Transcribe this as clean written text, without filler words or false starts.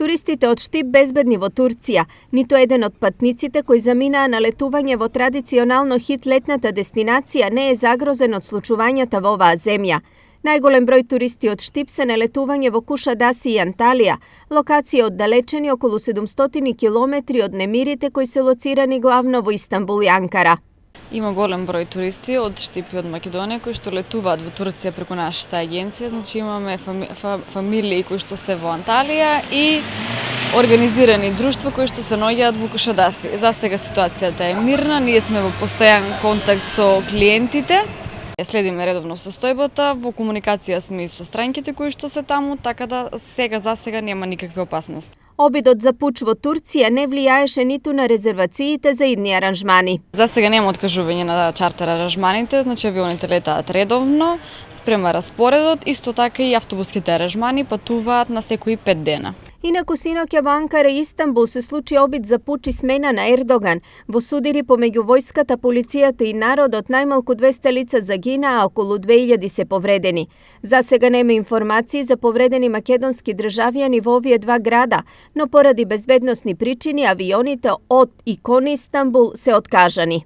Туристите од Штип безбедни во Турција, ниту еден од патниците кои заминаа на летување во традиционално хит летната дестинација не е загрозен од случувањата во оваа земја. Најголем број туристи од Штип се на летување во Кушадаси и Анталија, локации оддалечени околу 700 километри од немирите кои се лоцирани главно во Истанбул и Анкара. Има голем број туристи од Штип и од Македонија кои што летуваат во Турција преку нашата агенција. Значи имаме фамилии кои што се во Анталија и организирани друштва кои што се наоѓаат во Кушадаси. За сега ситуацијата е мирна, ние сме во постојан контакт со клиентите. Следиме редовно состојбата, во комуникација сме и со странките кои што се таму, така да за сега нема никакви опасности. Обидот за пуч во Турција не влијаеше ниту на резервациите за идни аранжмани. За сега нема откажување на чартер аранжманите, значи авионите летаат редовно, спрема распоредот, исто така и автобуските аранжмани патуваат на секои 5 дена. Инаку синоќа во Анкара и Истанбул се случи обид за пуч и смена на Ердоган. Во судири помеѓу војската, полицијата и народот најмалку 200 лица загинаа, а околу 2000 се повредени. За сега нема информации за повредени македонски државјани во овие два града, но поради безбедносни причини авионите од и кон Истанбул се откажани.